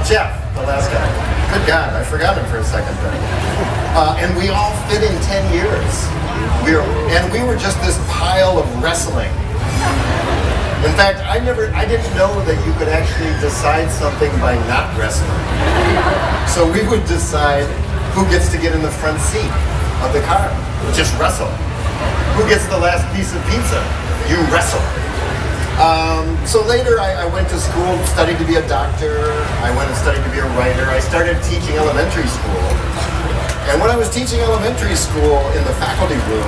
Jeff, the last guy. Good God, I forgot him for a second there. And we all fit in 10 years. We were just this pile of wrestling. In fact, I didn't know that you could actually decide something by not wrestling. So we would decide who gets to get in the front seat of the car. Just wrestle. Who gets the last piece of pizza? You wrestle. So later I went to school, studied to be a doctor. I went and studied to be a writer. I started teaching elementary school. And when I was teaching elementary school in the faculty room,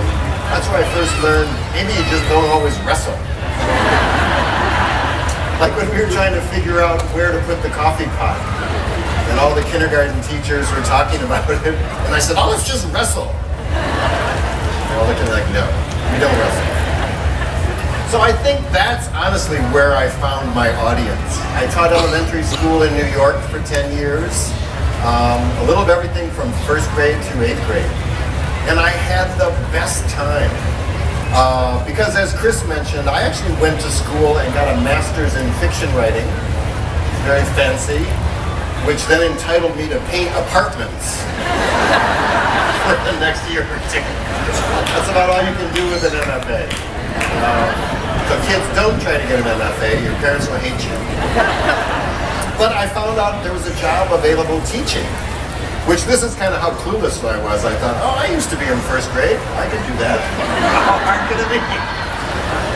that's where I first learned maybe you just don't always wrestle. Like when we were trying to figure out where to put the coffee pot, and all the kindergarten teachers were talking about it, and I said, oh, let's just wrestle. They're all looking like, no, we don't wrestle. So I think that's honestly where I found my audience. I taught elementary school in New York for 10 years, a little of everything from first grade to 8th grade. And I had the best time. Because as Chris mentioned, I actually went to school and got a master's in fiction writing, very fancy, which then entitled me to paint apartments for the next year or two. That's about all you can do with an MFA. So kids, don't try to get an MFA, your parents will hate you. But I found out there was a job available teaching, which this is kind of how clueless I was. I thought, oh, I used to be in first grade. I could do that. How hard could it be?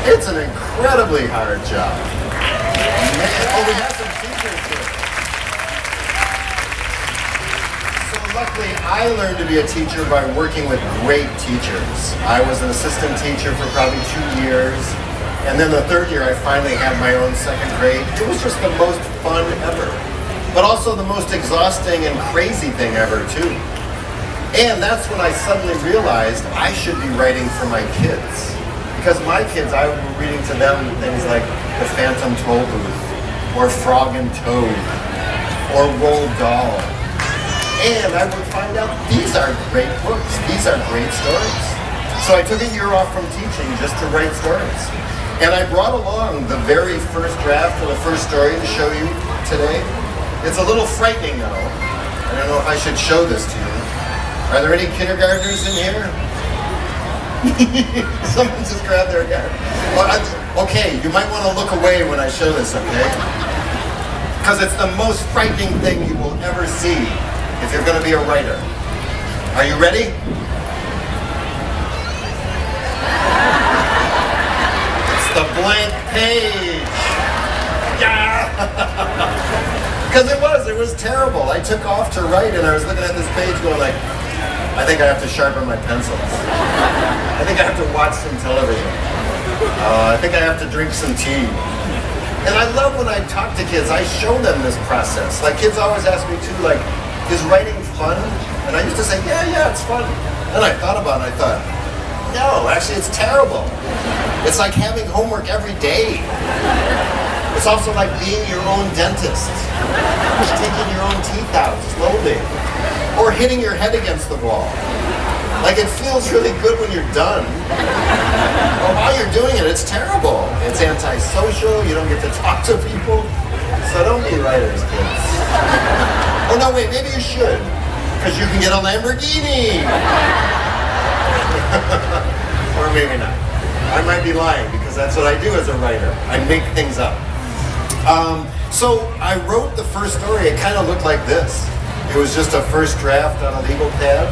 It's an incredibly hard job. Oh, we have some teachers here. So luckily, I learned to be a teacher by working with great teachers. I was an assistant teacher for probably 2 years. And then the third year, I finally had my own second grade. It was just the most fun ever. But also the most exhausting and crazy thing ever, too. And that's when I suddenly realized I should be writing for my kids. Because my kids, I was reading to them things like The Phantom Toll Booth, or Frog and Toad, or Roald Dahl. And I would find out these are great books, these are great stories. So I took a year off from teaching just to write stories. And I brought along the very first draft of the first story to show you today. It's a little frightening though. I don't know if I should show this to you. Are there any kindergartners in here? Someone just grabbed their hair. Well, okay, you might want to look away when I show this, okay? Because it's the most frightening thing you will ever see if you're going to be a writer. Are you ready? It's the blank page. Yeah! Because it was terrible. I took off to write and I was looking at this page going like, I think I have to sharpen my pencils. I think I have to watch some television. I think I have to drink some tea. And I love when I talk to kids, I show them this process. Like kids always ask me too, like, is writing fun? And I used to say, yeah, it's fun. Then I thought about it, I thought, no, actually it's terrible. It's like having homework every day. It's also like being your own dentist. Taking your own teeth out slowly. Or hitting your head against the wall. Like it feels really good when you're done. But while you're doing it, it's terrible. It's antisocial, you don't get to talk to people. So don't be writers, kids. Oh no, wait, maybe you should. Because you can get a Lamborghini. Or maybe not. I might be lying because that's what I do as a writer. I make things up. So I wrote the first story. It kind of looked like this. It was just a first draft on a legal pad.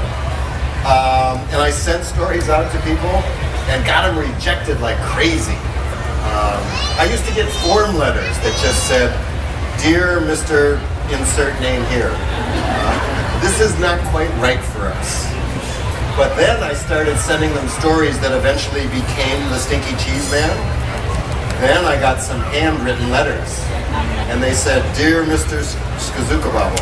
And I sent stories out to people and got them rejected like crazy. I used to get form letters that just said, Dear Mr. Insert Name Here, this is not quite right for us. But then I started sending them stories that eventually became The Stinky Cheese Man. Then I got some handwritten letters. And they said, Dear Mr. Skazukababo,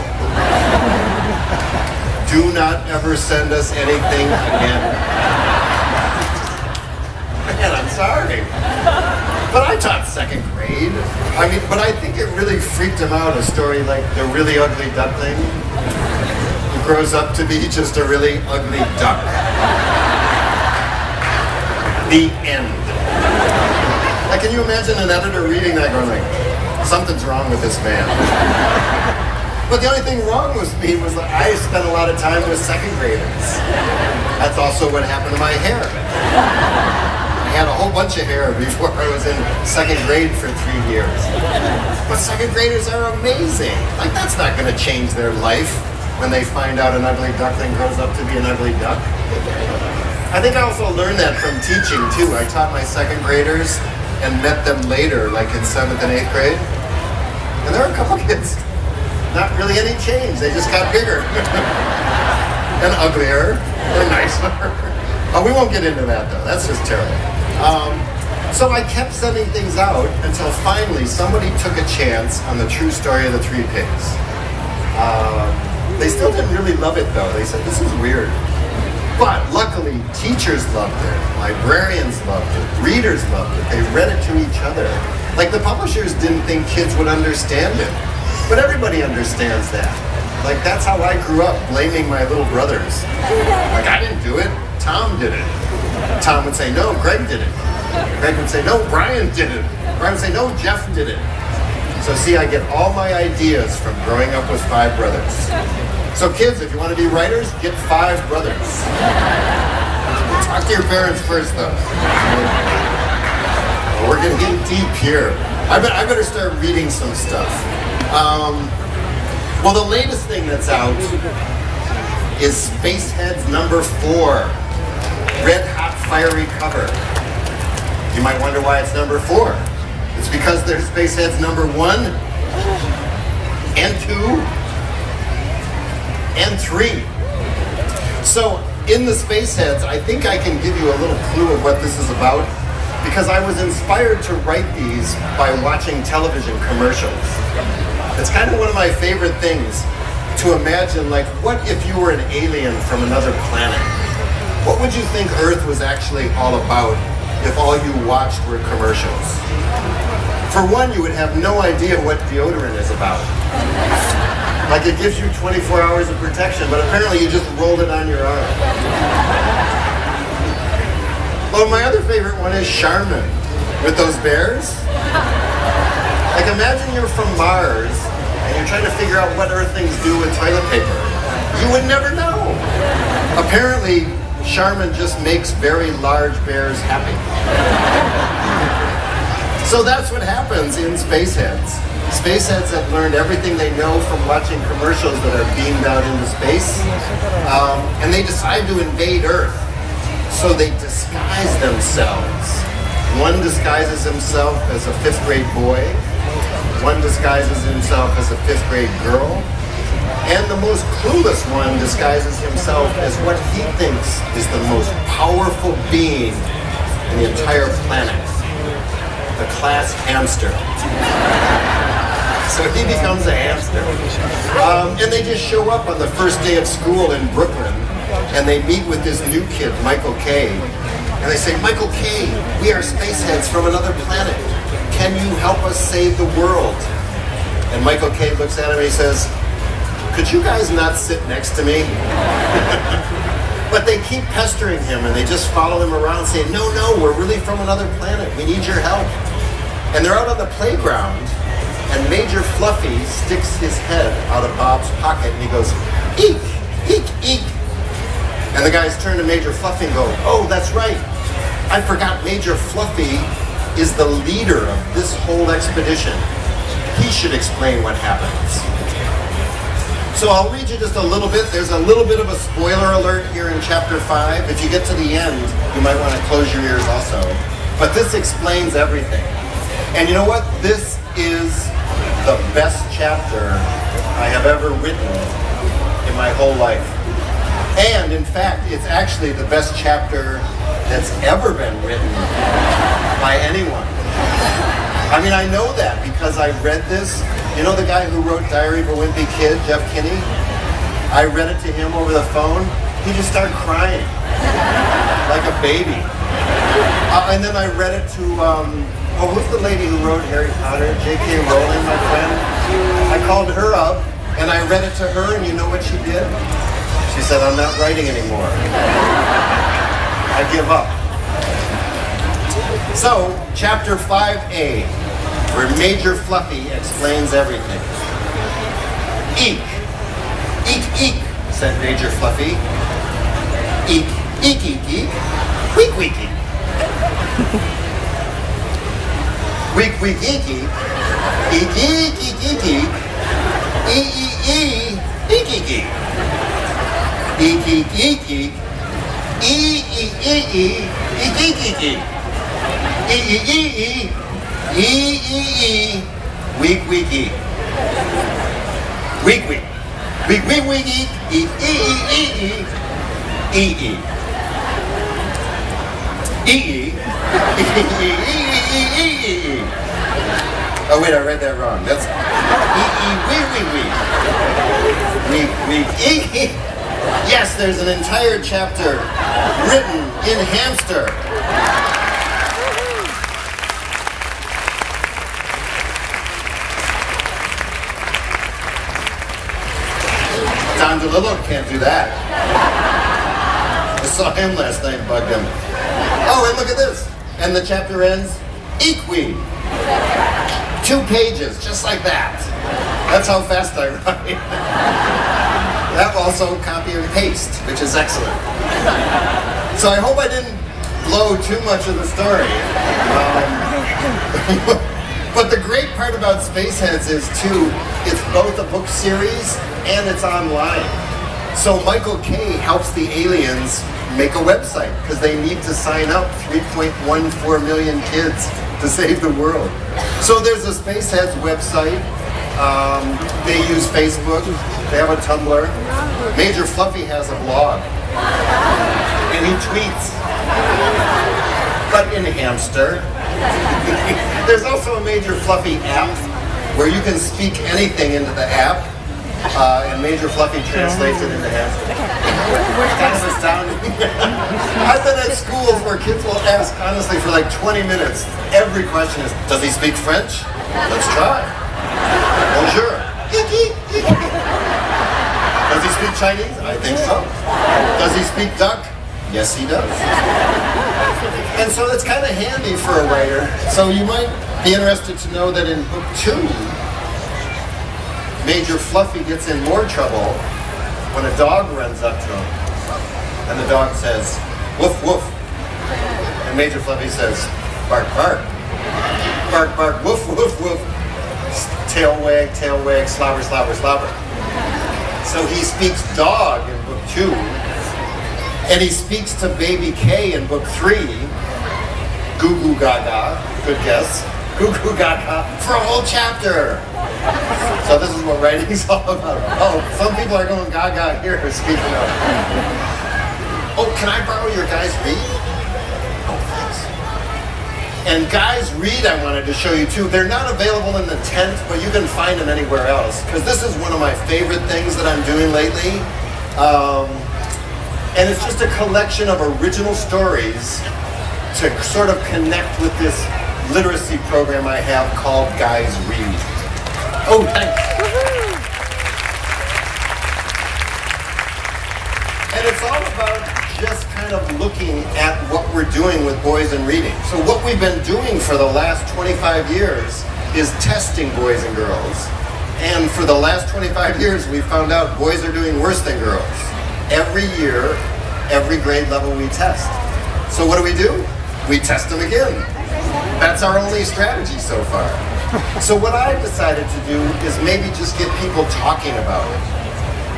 do not ever send us anything again. Man, I'm sorry. But I taught second grade. But I think it really freaked him out, a story like The Really Ugly Duckling, who grows up to be just a really ugly duck. The end. Like, can you imagine an editor reading that going like, something's wrong with this man. But the only thing wrong with me was that I spent a lot of time with second graders. That's also what happened to my hair. I had a whole bunch of hair before I was in second grade for 3 years. But second graders are amazing. Like, that's not going to change their life when they find out an ugly duckling grows up to be an ugly duck. I think I also learned that from teaching, too. I taught my second graders and met them later, like in 7th and 8th grade. And there were a couple kids. Not really any change. They just got bigger and uglier or nicer. Oh, we won't get into that though. That's just terrible. So I kept sending things out until finally somebody took a chance on the true story of the 3 pigs. They still didn't really love it though. They said, this is weird. But luckily, teachers loved it, librarians loved it, readers loved it. They read it to each other. Like, the publishers didn't think kids would understand it. But everybody understands that. Like, that's how I grew up, blaming my little brothers. Like, I didn't do it, Tom did it. Tom would say, no, Greg did it. Greg would say, no, Brian did it. Brian would say, no, Jeff did it. So see, I get all my ideas from growing up with 5 brothers. So kids, if you want to be writers, get 5 brothers. Talk to your parents first, though. We're getting deep here. I better start reading some stuff. Well, the latest thing that's out is Spaceheads number 4. Red hot fiery cover. You might wonder why it's number 4. It's because there's Spaceheads number 1 and 2 and 3. So in the Spaceheads, I think I can give you a little clue of what this is about, because I was inspired to write these by watching television commercials. It's kind of one of my favorite things to imagine, like, what if you were an alien from another planet? What would you think Earth was actually all about if all you watched were commercials? For one, you would have no idea what deodorant is about. Like, it gives you 24 hours of protection, but apparently you just rolled it on your arm. Oh, my other favorite one is Charmin, with those bears. Like, imagine you're from Mars, and you're trying to figure out what Earthlings do with toilet paper. You would never know. Apparently, Charmin just makes very large bears happy. So that's what happens in Spaceheads. Spaceheads have learned everything they know from watching commercials that are beamed out into space, and they decide to invade Earth. So they disguise themselves. One disguises himself as a 5th grade boy. One disguises himself as a 5th grade girl. And the most clueless one disguises himself as what he thinks is the most powerful being in the entire planet. The class hamster. So he becomes a hamster. And they just show up on the first day of school in Brooklyn, and they meet with this new kid, Michael K. And they say, Michael K., we are Spaceheads from another planet. Can you help us save the world? And Michael K. looks at him and he says, could you guys not sit next to me? But they keep pestering him, and they just follow him around saying, no, we're really from another planet. We need your help. And they're out on the playground, and Major Fluffy sticks his head out of Bob's pocket, and he goes, eek, eek, eek. And the guys turn to Major Fluffy and go, oh, that's right. I forgot Major Fluffy is the leader of this whole expedition. He should explain what happens. So I'll read you just a little bit. There's a little bit of a spoiler alert here in chapter 5. If you get to the end, you might want to close your ears also. But this explains everything. And you know what? This is the best chapter I have ever written in my whole life. And in fact, it's actually the best chapter that's ever been written by anyone. I mean, I know that because I read this. You know the guy who wrote Diary of a Wimpy Kid, Jeff Kinney? I read it to him over the phone. He just started crying like a baby. And then I read it to, who's the lady who wrote Harry Potter? J.K. Rowling, my friend. I called her up and I read it to her, and you know what she did? She said, I'm not writing anymore. I give up. So, chapter 5a, where Major Fluffy explains everything. Eek. Eek, said Major Fluffy. Eek, eek, eek, eek. Week, week, eek. Week, week, eek, eek. Eek, eek, eek, eek, eek. Eek, eek, eek, eek, eek, eek. Eek, eek, eek, eek. Eek, eek, eek, eek. Eek, eek, eek, eek. Eek, eek, eek, eek. Eek, eek, eek. Week, week, eek. Week, week. Week, week, week, eek. Eek, eek, eek, eek. Eek, eek. Eek, eek. Oh wait, I read that wrong. That's week. Yes, there's an entire chapter written in hamster. Don DeLillo can't do that. I saw him last night, bugged him. Oh, and look at this. And the chapter ends, equi. 2 pages, just like that. That's how fast I write. That also copy and paste, which is excellent. So I hope I didn't blow too much of the story. But the great part about Spaceheads is, too, it's both a book series and it's online. So Michael K. helps the aliens make a website because they need to sign up 3.14 million kids to save the world. So there's a Spaceheads website. They use Facebook. They have a Tumblr. Major Fluffy has a blog. And he tweets. But in hamster. There's also a Major Fluffy app where you can speak anything into the app. And Major Fluffy translates it into hamster. That's astounding. I've been at schools where kids will ask, honestly, for like 20 minutes. Every question is, does he speak French? Let's try. Bonjour. Does he speak Chinese? I think so. Does he speak duck? Yes, he does. And so it's kind of handy for a writer. So you might be interested to know that in book 2, Major Fluffy gets in more trouble when a dog runs up to him. And the dog says, woof, woof. And Major Fluffy says, bark, bark. Bark, bark, woof, woof, woof. Tail wag, slobber, slobber, slobber. So he speaks dog in book 2. And he speaks to baby K in book 3. Goo goo gaga. Good guess. Goo goo gaga for a whole chapter. So this is what writing's all about. Oh, some people are going gaga here, speaking of. Oh, can I borrow your Guys Read? Oh, thanks. And Guys Read I wanted to show you too. They're not available in the tent, but you can find them anywhere else. Because this is one of my favorite things that I'm doing lately. And it's just a collection of original stories to sort of connect with this literacy program I have called Guys Read. Oh, thanks. And it's all about just kind of looking at what we're doing with boys and reading. So what we've been doing for the last 25 years is testing boys and girls. And for the last 25 years, we found out boys are doing worse than girls. Every year, every grade level we test. So what do? We test them again. That's our only strategy so far. So what I've decided to do is maybe just get people talking about it.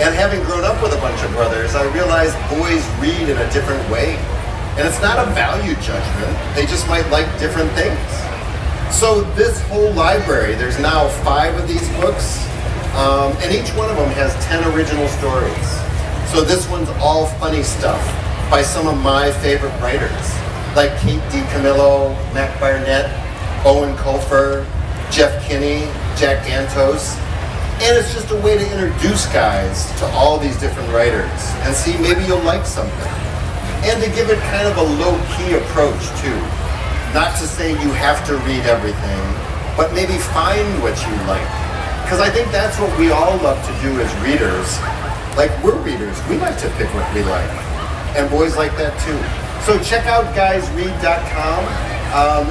And having grown up with a bunch of brothers, I realized boys read in a different way. And it's not a value judgment. They just might like different things. So this whole library, there's now 5 of these books. And each one of them has 10 original stories. So this one's all funny stuff by some of my favorite writers. Like Kate DiCamillo, Mac Barnett, Owen Colfer, Jeff Kinney, Jack Gantos. And it's just a way to introduce guys to all these different writers and see maybe you'll like something. And to give it kind of a low-key approach too. Not to say you have to read everything, but maybe find what you like. Because I think that's what we all love to do as readers. Like, we're readers. We like to pick what we like. And boys like that too. So check out guysread.com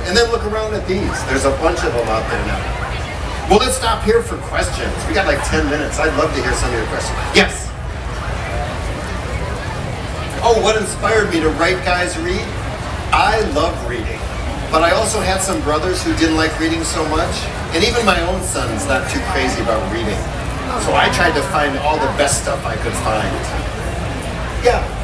and then look around at these. There's a bunch of them out there now. Well, let's stop here for questions. We got like 10 minutes. I'd love to hear some of your questions. Yes? Oh, what inspired me to write Guys Read? I love reading, but I also had some brothers who didn't like reading so much, and even my own son's not too crazy about reading. So I tried to find all the best stuff I could find. Yeah.